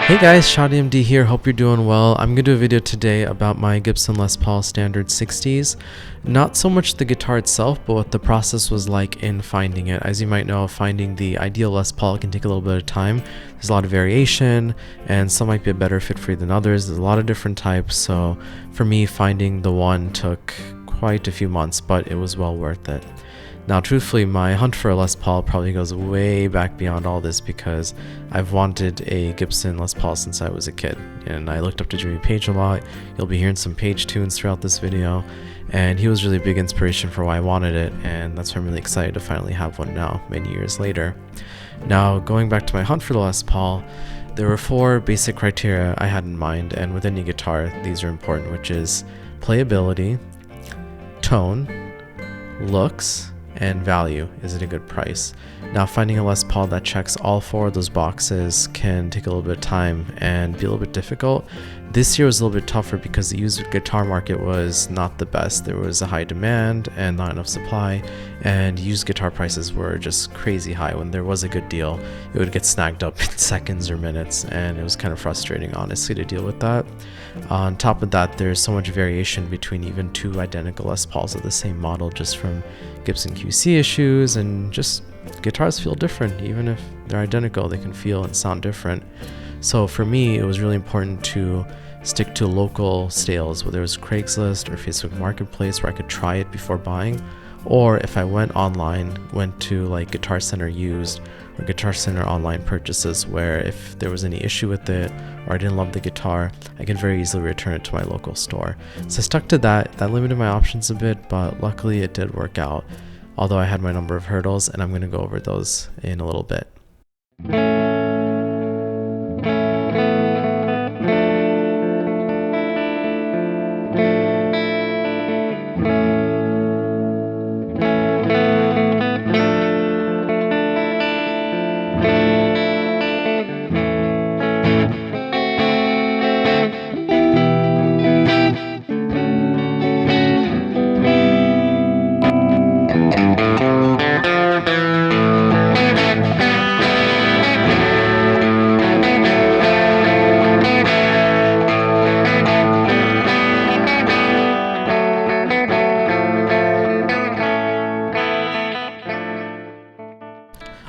Hey guys, Shadi MD here, hope you're doing well. I'm going to do a video today about my Gibson Les Paul Standard 60s. Not so much the guitar itself, but what the process was like in finding it. As you might know, finding the ideal Les Paul can take a little bit of time. There's a lot of variation, and some might be a better fit for you than others. There's a lot of different types, so for me, finding the one took quite a few months, but it was well worth it. Now, truthfully, my hunt for a Les Paul probably goes way back beyond all this because I've wanted a Gibson Les Paul since I was a kid, and I looked up to Jimmy Page a lot. You'll be hearing some Page tunes throughout this video, and he was really a big inspiration for why I wanted it, and that's why I'm really excited to finally have one now, many years later. Now, going back to my hunt for the Les Paul, there were 4 basic criteria I had in mind, and with any guitar, these are important, which is playability, tone, looks, and value. Is it a good price? Now, finding a Les Paul that checks all 4 of those boxes can take a little bit of time and be a little bit difficult. This year was a little bit tougher because the used guitar market was not the best. There was a high demand and not enough supply, and used guitar prices were just crazy high. When there was a good deal, it would get snagged up in seconds or minutes, and it was kind of frustrating, honestly, to deal with that. On top of that, there's so much variation between even 2 identical Les Pauls of the same model, just from Gibson QC issues, and just guitars feel different. Even if they're identical, they can feel and sound different. So for me, it was really important to stick to local sales, whether it was Craigslist or Facebook Marketplace, where I could try it before buying, or if I went online, went to like Guitar Center used or Guitar Center online purchases, where if there was any issue with it or I didn't love the guitar, I could very easily return it to my local store. So I stuck to that. That limited my options a bit, but luckily it did work out, although I had my number of hurdles, and I'm going to go over those in a little bit.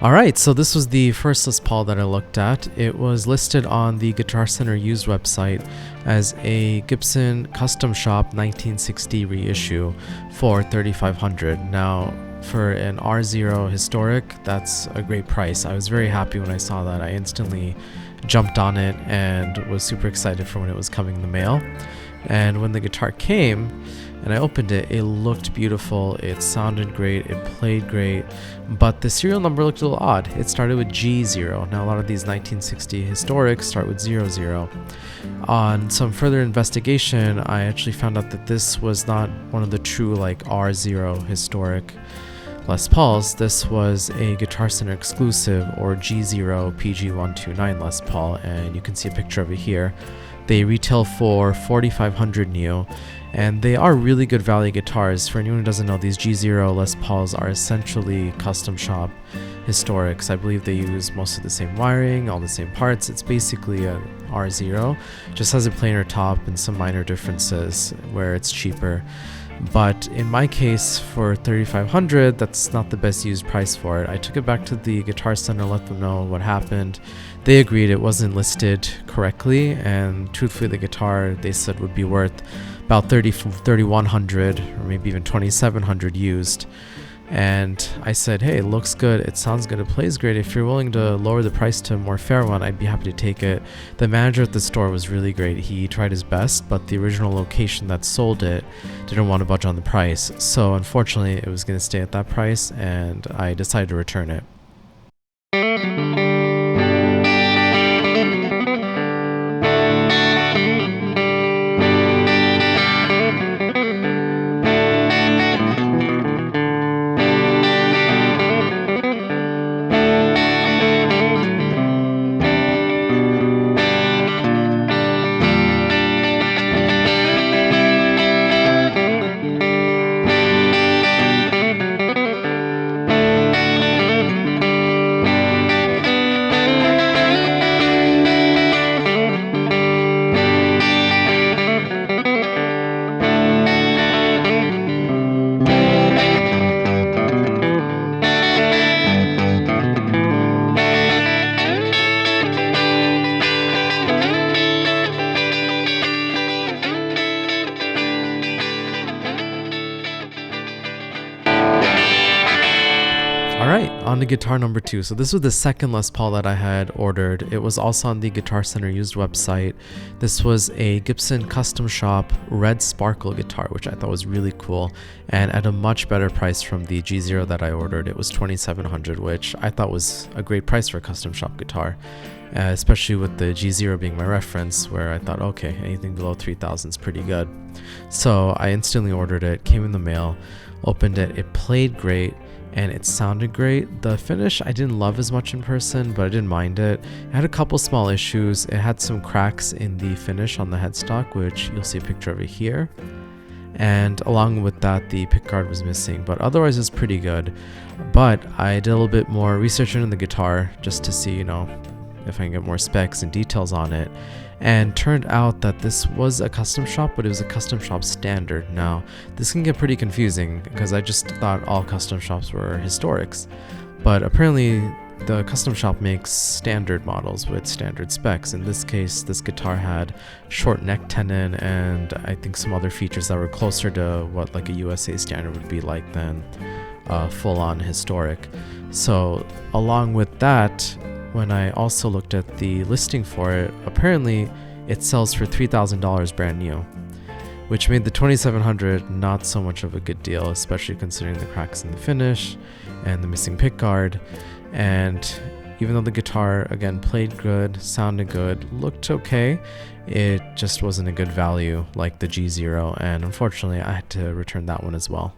Alright, so this was the first Les Paul that I looked at. It was listed on the Guitar Center used website as a Gibson Custom Shop 1960 reissue for $3,500. Now, for an R0 historic, that's a great price. I was very happy when I saw that. I instantly jumped on it and was super excited for when it was coming in the mail. And when the guitar came and I opened it, it looked beautiful, it sounded great, it played great, but the serial number looked a little odd. It started with G0. Now, a lot of these 1960 historics start with 00. On some further investigation, I actually found out that this was not one of the true like R0 historic Les Pauls. This was a Guitar Center exclusive, or G0 PG129 Les Paul, and you can see a picture of it here. They retail for $4,500 new, and they are really good value guitars. For anyone who doesn't know, these G0 Les Pauls are essentially custom shop historics. I believe they use most of the same wiring, all the same parts. It's basically a R0, just has a plainer top and some minor differences where it's cheaper. But in my case, for $3,500, that's not the best used price for it. I took it back to the Guitar Center, let them know what happened. They agreed it wasn't listed correctly, and truthfully, the guitar, they said, would be worth about $3,100 or maybe even $2,700 used. And I said, hey, it looks good, it sounds good, it plays great. If you're willing to lower the price to a more fair one, I'd be happy to take it. The manager at the store was really great. He tried his best, but the original location that sold it didn't want to budge on the price. So unfortunately, it was going to stay at that price, and I decided to return it. On to guitar number 2. So this was the second Les Paul that I had ordered. It was also on the Guitar Center used website. This was a Gibson Custom Shop red sparkle guitar, which I thought was really cool, and at a much better price from the G0 that I ordered. It was $2,700, which I thought was a great price for a custom shop guitar, especially with the G0 being my reference, where I thought, okay, anything below 3,000 is pretty good. So I instantly ordered it, came in the mail, opened it, it played great, and it sounded great. The finish I didn't love as much in person, but I didn't mind it. It had a couple small issues. It had some cracks in the finish on the headstock, which you'll see a picture of it here. And along with that, the pickguard was missing, but otherwise it's pretty good. But I did a little bit more research into the guitar just to see, if I can get more specs and details on it. And turned out that this was a custom shop, but it was a custom shop standard. Now, this can get pretty confusing because I just thought all custom shops were historics. But apparently, the custom shop makes standard models with standard specs. In this case, this guitar had short neck tenon and I think some other features that were closer to what like a USA standard would be like than full-on historic. So, along with that, when I also looked at the listing for it, apparently it sells for $3,000 brand new, which made the $2,700 not so much of a good deal, especially considering the cracks in the finish and the missing pickguard. And even though the guitar, again, played good, sounded good, looked okay, it just wasn't a good value like the G0, and unfortunately I had to return that one as well.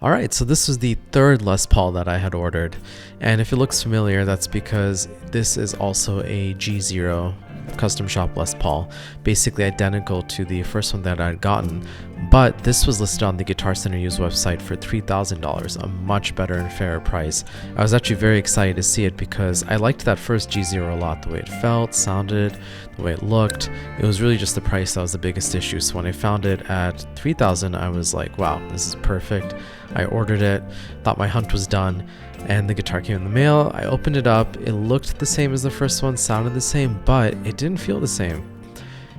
Alright, so this was the third Les Paul that I had ordered, and if it looks familiar, that's because this is also a G0 custom shop Les Paul, basically identical to the first one that I'd gotten, but this was listed on the Guitar Center used website for $3,000, a much better and fairer price. I was actually very excited to see it because I liked that first G0 a lot, the way it felt, sounded, the way it looked. It was really just the price that was the biggest issue, so when I found it at $3,000, I was like, wow, this is perfect. I ordered it, thought my hunt was done, and the guitar came in the mail. I opened it up, it looked the same as the first one, sounded the same, but it didn't feel the same.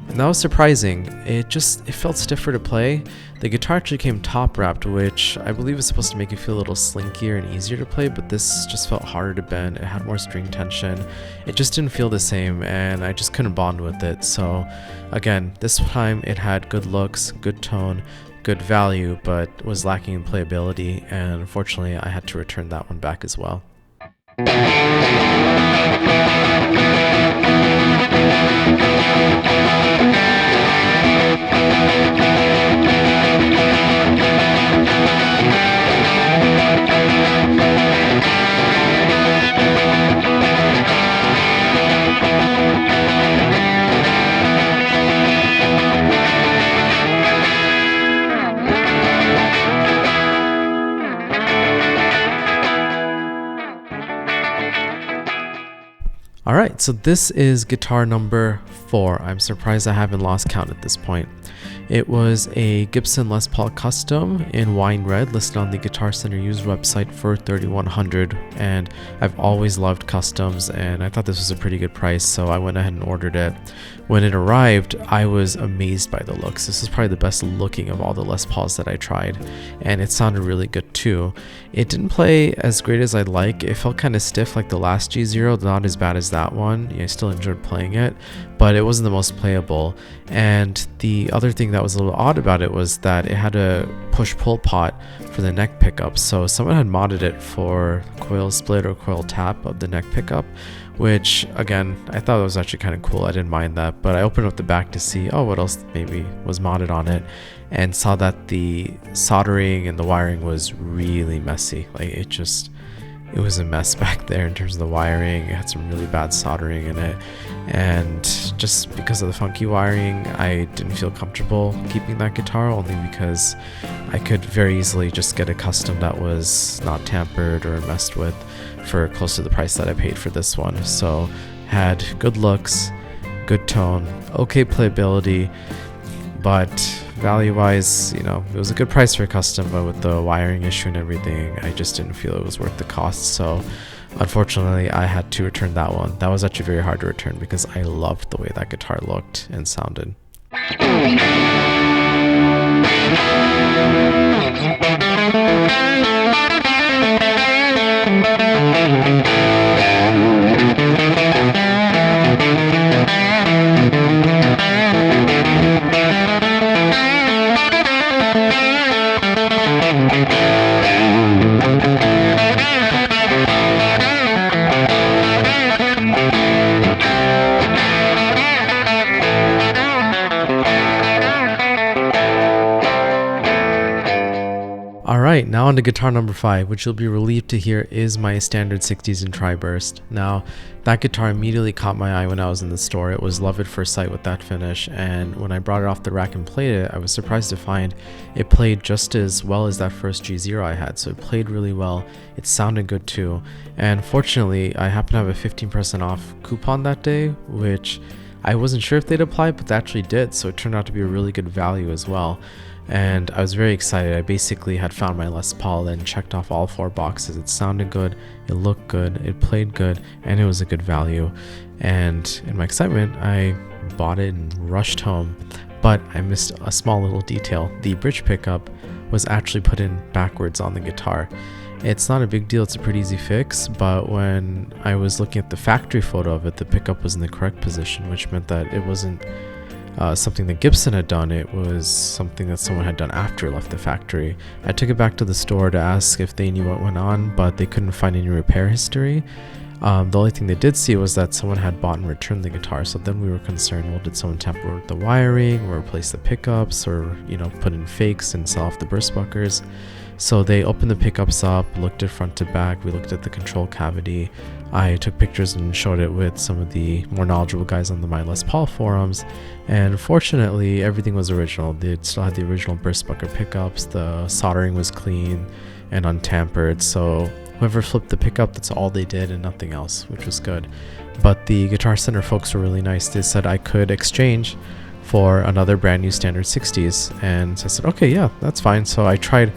And that was surprising. It felt stiffer to play. The guitar actually came top wrapped, which I believe is supposed to make it feel a little slinkier and easier to play, but this just felt harder to bend. It had more string tension. It just didn't feel the same, and I just couldn't bond with it. So again, this time it had good looks, good tone, good value, but was lacking in playability, and unfortunately I had to return that one back as well. Alright, so this is guitar number 4. I'm surprised I haven't lost count at this point. It was a Gibson Les Paul Custom in wine red, listed on the Guitar Center used website for $3,100, and I've always loved customs, and I thought this was a pretty good price, so I went ahead and ordered it. When it arrived, I was amazed by the looks. This is probably the best looking of all the Les Pauls that I tried, and it sounded really good too. It didn't play as great as I'd like. It felt kind of stiff like the last G0, not as bad as that one. I still enjoyed playing it, but it wasn't the most playable. And the other thing that was a little odd about it was that it had a push-pull pot for the neck pickup. So someone had modded it for coil split or coil tap of the neck pickup, which again, I thought it was actually kind of cool. I didn't mind that, but I opened up the back to see, oh, what else maybe was modded on it, and saw that the soldering and the wiring was really messy. Like it was a mess back there in terms of the wiring. It had some really bad soldering in it, and just because of the funky wiring, I didn't feel comfortable keeping that guitar, only because I could very easily just get a custom that was not tampered or messed with for close to the price that I paid for this one. So had good looks, good tone, okay playability, but value-wise, you know, it was a good price for a custom, but with the wiring issue and everything, I just didn't feel it was worth the cost. So unfortunately, I had to return that one. That was actually very hard to return because I loved the way that guitar looked and sounded. Alright, now on to guitar number 5, which you'll be relieved to hear is my standard 60s in Triburst. Now, that guitar immediately caught my eye when I was in the store. It was love at first sight with that finish, and when I brought it off the rack and played it, I was surprised to find it played just as well as that first G0 I had. So it played really well, it sounded good too, and fortunately, I happened to have a 15% off coupon that day, which I wasn't sure if they'd apply, but they actually did, so it turned out to be a really good value as well. And I was very excited. I basically had found my Les Paul and checked off all 4 boxes. It sounded good, it looked good, it played good, and it was a good value. And in my excitement, I bought it and rushed home. But I missed a small little detail. The bridge pickup was actually put in backwards on the guitar. It's not a big deal, it's a pretty easy fix, but when I was looking at the factory photo of it, the pickup was in the correct position, which meant that it wasn't something that Gibson had done. It was something that someone had done after it left the factory. I took it back to the store to ask if they knew what went on, but they couldn't find any repair history. The only thing they did see was that someone had bought and returned the guitar, so then we were concerned, well, did someone tamper with the wiring or replace the pickups, or, you know, put in fakes and sell off the burst buckers? So they opened the pickups up, looked at front to back, we looked at the control cavity. I took pictures and showed it with some of the more knowledgeable guys on the My Les Paul forums, and fortunately everything was original. They still had the original burst bucker pickups, the soldering was clean and untampered, so whoever flipped the pickup, that's all they did and nothing else, which was good. But the Guitar Center folks were really nice. They said I could exchange for another brand new standard 60s, and so I said, okay, yeah, that's fine. So I tried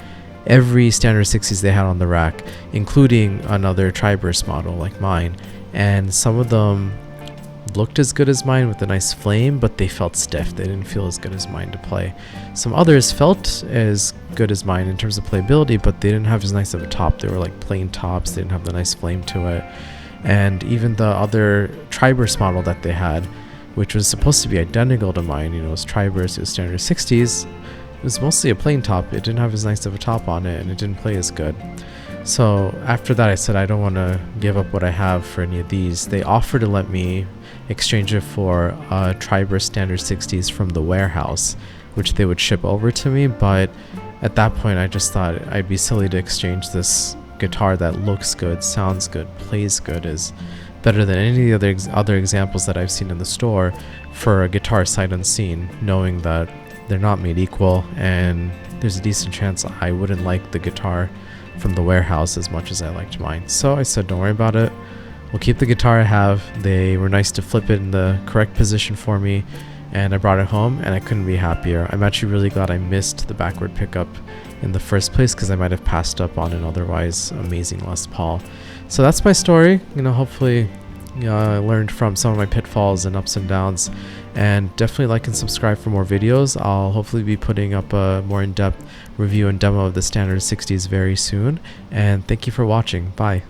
every standard 60s they had on the rack, including another Triburst model like mine, and some of them looked as good as mine with a nice flame, but they felt stiff. They didn't feel as good as mine to play. Some others felt as good as mine in terms of playability, but they didn't have as nice of a top. They were like plain tops, they didn't have the nice flame to it. And even the other Triburst model that they had, which was supposed to be identical to mine, you know, it was Triburst, it was standard 60s, it was mostly a plain top. It didn't have as nice of a top on it, and it didn't play as good. So after that, I said I don't want to give up what I have for any of these. They offered to let me exchange it for a Triburst standard 60s from the warehouse, which they would ship over to me, but at that point I just thought I'd be silly to exchange this guitar that looks good, sounds good, plays good, is better than any of the other examples that I've seen in the store for a guitar sight unseen, knowing that they're not made equal, and there's a decent chance I wouldn't like the guitar from the warehouse as much as I liked mine. So I said, don't worry about it. We'll keep the guitar I have. They were nice to flip it in the correct position for me, and I brought it home and I couldn't be happier. I'm actually really glad I missed the backward pickup in the first place, because I might have passed up on an otherwise amazing Les Paul. So that's my story. Hopefully I learned from some of my pitfalls and ups and downs, and definitely like and subscribe for more videos. I'll hopefully be putting up a more in-depth review and demo of the Standard 60s very soon, and thank you for watching. Bye.